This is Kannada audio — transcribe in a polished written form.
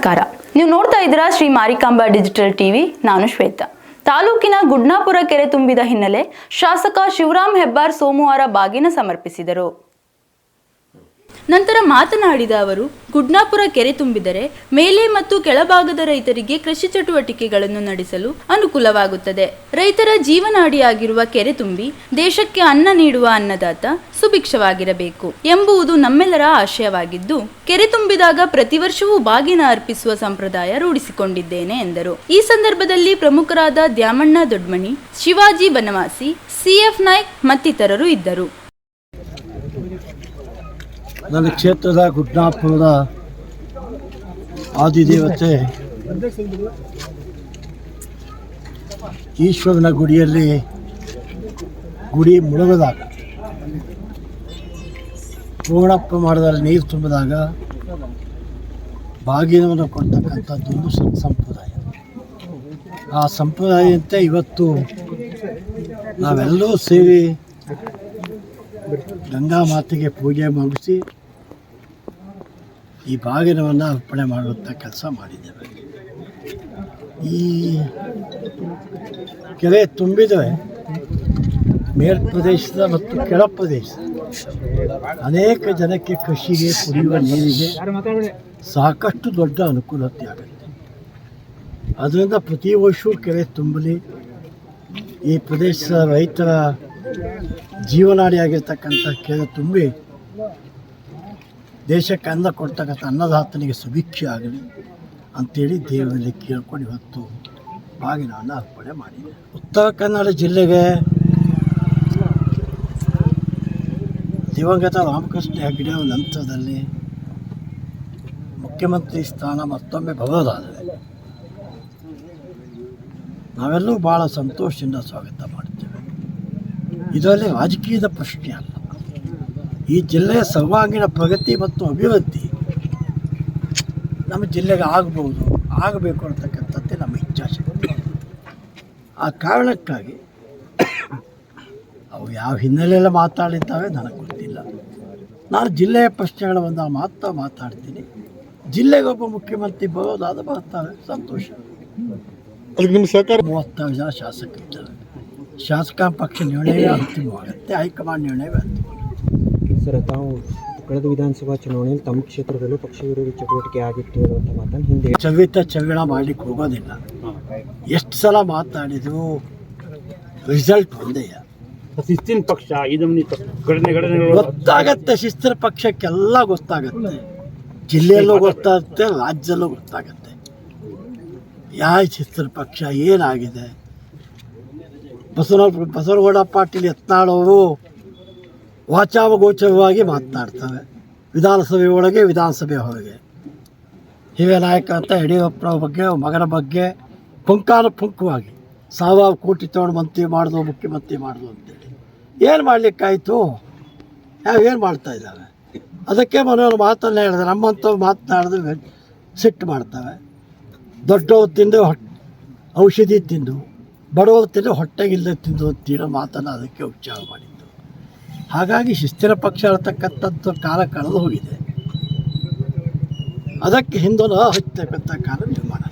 ನಮಸ್ಕಾರ. ನೀವು ನೋಡ್ತಾ ಇದ್ದೀರಾ ಶ್ರೀ ಮಾರಿಕಾಂಬಾ ಡಿಜಿಟಲ್ ಟಿವಿ. ನಾನು ಶ್ವೇತಾ. ತಾಲೂಕಿನ ಗುಡ್ನಾಪುರ ಕೆರೆ ತುಂಬಿದ ಹಿನ್ನೆಲೆ ಶಾಸಕ ಶಿವರಾಮ್ ಹೆಬ್ಬಾರ್ ಸೋಮವಾರ ಬಾಗಿನ ಸಮರ್ಪಿಸಿದರು. ನಂತರ ಮಾತನಾಡಿದ ಅವರು, ಗುಡ್ನಾಪುರ ಕೆರೆ ತುಂಬಿದರೆ ಮೇಲೆ ಮತ್ತು ಕೆಳಭಾಗದ ರೈತರಿಗೆ ಕೃಷಿ ಚಟುವಟಿಕೆಗಳನ್ನು ನಡೆಸಲು ಅನುಕೂಲವಾಗುತ್ತದೆ. ರೈತರ ಜೀವನಾಡಿಯಾಗಿರುವ ಕೆರೆ ತುಂಬಿ ದೇಶಕ್ಕೆ ಅನ್ನ ನೀಡುವ ಅನ್ನದಾತ ಸುಭಿಕ್ಷವಾಗಿರಬೇಕು ಎಂಬುದು ನಮ್ಮೆಲ್ಲರ ಆಶಯವಾಗಿದ್ದು, ಕೆರೆ ತುಂಬಿದಾಗ ಪ್ರತಿ ವರ್ಷವೂ ಬಾಗಿನ ಅರ್ಪಿಸುವ ಸಂಪ್ರದಾಯ ರೂಢಿಸಿಕೊಂಡಿದ್ದೇನೆ ಎಂದರು. ಈ ಸಂದರ್ಭದಲ್ಲಿ ಪ್ರಮುಖರಾದ ದ್ಯಾಮಣ್ಣ ದೊಡ್ಮನಿ, ಶಿವಾಜಿ ಬನವಾಸಿ, ಸಿಎಫ್ ನಾಯ್ಕ್ ಮತ್ತಿತರರು ಇದ್ದರು. ನನ್ನ ಕ್ಷೇತ್ರದ ಗುಡ್ನಾಪುರದ ಆದಿದೇವತೆ ಈಶ್ವರನ ಗುಡಿಯಲ್ಲಿ ಗುಡಿ ಮುಳುಗದಾಗ ಪೂರ್ಣ ಪ್ರಮಾಣದಲ್ಲಿ ನೀರು ತುಂಬಿದಾಗ ಬಾಗಿನವನ್ನು ಕೊಡ್ತಕ್ಕಂಥದ್ದೊಂದು ಸಂಪ್ರದಾಯ. ಆ ಸಂಪ್ರದಾಯಂತೆ ಇವತ್ತು ನಾವೆಲ್ಲರೂ ಸೇರಿ ಗಂಗಾ ಮಾತೆಗೆ ಪೂಜೆ ಮುಗಿಸಿ ಈ ಬಾಗಿನವನ್ನು ಅರ್ಪಣೆ ಮಾಡುವಂಥ ಕೆಲಸ ಮಾಡಿದ್ದೇವೆ. ಈ ಕೆರೆ ತುಂಬಿದರೆ ಮೇಲ್ಪ್ರದೇಶದ ಮತ್ತು ಕೆಳ ಪ್ರದೇಶ ಅನೇಕ ಜನಕ್ಕೆ ಕೃಷಿಗೆ, ಕುಡಿಯುವ ನೀರಿಗೆ ಸಾಕಷ್ಟು ದೊಡ್ಡ ಅನುಕೂಲತೆ ಆಗುತ್ತೆ. ಅದರಿಂದ ಪ್ರತಿ ವರ್ಷವೂ ಕೆರೆ ತುಂಬಲಿ, ಈ ಪ್ರದೇಶದ ರೈತರ ಜೀವನಾಡಿಯಾಗಿರ್ತಕ್ಕಂಥ ಕೆರೆ ತುಂಬಿ ದೇಶಕ್ಕೆ ಅನ್ನ ಕೊಡ್ತಕ್ಕಂಥ ಅನ್ನದಾತನಿಗೆ ಸುಭಿಕ್ಷೆ ಆಗಲಿ ಅಂಥೇಳಿ ದೇವರಲ್ಲಿ ಕೇಳ್ಕೊಂಡು ಇವತ್ತು ಬಾಗಿನವನ್ನು ಅರ್ಪಣೆ ಮಾಡಿದೆ. ಉತ್ತರ ಕನ್ನಡ ಜಿಲ್ಲೆಗೆ ದಿವಂಗತ ರಾಮಕೃಷ್ಣ ಹೆಗಡೆ ನಂತರದಲ್ಲಿ ಮುಖ್ಯಮಂತ್ರಿ ಸ್ಥಾನ ಮತ್ತೊಮ್ಮೆ ಬರೋದಾದರೆ ನಾವೆಲ್ಲರೂ ಭಾಳ ಸಂತೋಷದಿಂದ ಸ್ವಾಗತ ಮಾಡ್ತೇವೆ. ಇದರಲ್ಲಿ ರಾಜಕೀಯದ ಪ್ರಶ್ನೆ ಅಲ್ಲ. ಈ ಜಿಲ್ಲೆಯ ಸರ್ವಾಂಗೀಣ ಪ್ರಗತಿ ಮತ್ತು ಅಭಿವೃದ್ಧಿ ನಮ್ಮ ಜಿಲ್ಲೆಗೆ ಆಗಬೇಕು ಅಂತಕ್ಕಂಥದ್ದೇ ನಮ್ಮ ಇಚ್ಛಾಶಕ್ತಿ. ಆ ಕಾರಣಕ್ಕಾಗಿ ಅವು ಯಾವ ಹಿನ್ನೆಲೆಯಲ್ಲಿ ಮಾತಾಡಿದ್ದಾವೆ ನನಗೆ ಗೊತ್ತಿಲ್ಲ. ನಾನು ಜಿಲ್ಲೆಯ ಪ್ರಶ್ನೆಗಳ ಒಂದು ಮಾತಾಡ್ತೀನಿ. ಜಿಲ್ಲೆಗೆ ಒಬ್ಬ ಮುಖ್ಯಮಂತ್ರಿ ಬರೋದಾದ ಬರ್ತಾರೆ, ಸಂತೋಷ. ಅದಕ್ಕೆ ನಿಮ್ಮ ಸರ್ಕಾರ 36 ಜನ ಶಾಸಕರಿದ್ದಾರೆ. ಶಾಸಕಾಂಗ ಪಕ್ಷ ನಿರ್ಣಯವೇ ಅಂತಿಮವಾಗುತ್ತೆ, ಹೈಕಮಾಂಡ್ ನಿರ್ಣಯವೇ ಅಂತಿಮವಾಗುತ್ತೆ. ಸರ್, ತಾವು ಕಳೆದ ವಿಧಾನಸಭಾ ಚುನಾವಣೆಯಲ್ಲಿ ತಮ್ಮ ಕ್ಷೇತ್ರದಲ್ಲೂ ಪಕ್ಷ ವಿರೋಧಿ ಚಟುವಟಿಕೆ ಆಗಿತ್ತು ಹೇಳುವಂಥ ಮಾತನ್ನು ಹಿಂದೆ ಚವಿಣ ಮಾಡಲಿಕ್ಕೆ ಹೋಗೋದಿಲ್ಲ. ಎಷ್ಟು ಸಲ ಮಾತಾಡಿದ್ರು ರಿಸಲ್ಟ್ ಒಂದೇ. ಶಿಸ್ತಿನ ಪಕ್ಷ ಗೊತ್ತಾಗತ್ತೆ. ಶಿಸ್ತಿನ ಪಕ್ಷಕ್ಕೆಲ್ಲ ಗೊತ್ತಾಗತ್ತೆ. ಜಿಲ್ಲೆಯಲ್ಲೂ ಗೊತ್ತಾಗುತ್ತೆ, ರಾಜ್ಯದಲ್ಲೂ ಗೊತ್ತಾಗತ್ತೆ ಯಾವ ಶಿಸ್ತಿನ ಪಕ್ಷ ಏನಾಗಿದೆ. ಬಸವನಗೌಡ ಪಾಟೀಲ್ ಯತ್ನಾಳವರು ವಾಚಾವಗೋಚರವಾಗಿ ಮಾತನಾಡ್ತವೆ, ವಿಧಾನಸಭೆ ಒಳಗೆ ವಿಧಾನಸಭೆ ಹೊರಗೆ. ಹಿರಿಯ ನಾಯಕ ಅಂತ ಯಡಿಯೂರಪ್ಪನ ಬಗ್ಗೆ, ಮಗನ ಬಗ್ಗೆ ಪುಂಖಾನುಪುಂಖವಾಗಿ 1000 ಕೋಟಿ ತೊಗೊಂಡು ಮುಖ್ಯಮಂತ್ರಿ ಮಾಡೋದು ಅಂತೇಳಿ ಏನು ಮಾಡಲಿಕ್ಕಾಯಿತು? ಏನು ಮಾಡ್ತಾ ಇದ್ದಾವೆ? ಅದಕ್ಕೆ ಮನೆಯವರು ಮಾತನ್ನು ಹೇಳಿದೆ, ನಮ್ಮಂಥವ್ರು ಮಾತನಾಡಿದ್ರೆ ಸಿಟ್ಟು ಮಾಡ್ತವೆ. ದೊಡ್ಡವ್ರು ತಿಂದು ಔಷಧಿ ತಿಂದು, ಬಡವರು ತಿಂದು ಹೊಟ್ಟೆಗಿಲ್ಲದೆ ತಿಂದು ಅಂತೀರೋ ಮಾತನ್ನು ಅದಕ್ಕೆ ಉಚ್ಚಾರ ಮಾಡಿದ್ದು. ಹಾಗಾಗಿ ಶಿಸ್ತಿನ ಪಕ್ಷ ಇರತಕ್ಕಂಥದ್ದು ಕಾಲ ಕಳೆದು ಹೋಗಿದೆ. ಅದಕ್ಕೆ ಹಿಂದೂ ಹಚ್ಚತಕ್ಕಂಥ ಕಾಲ ನಿರ್ಮಾಣ.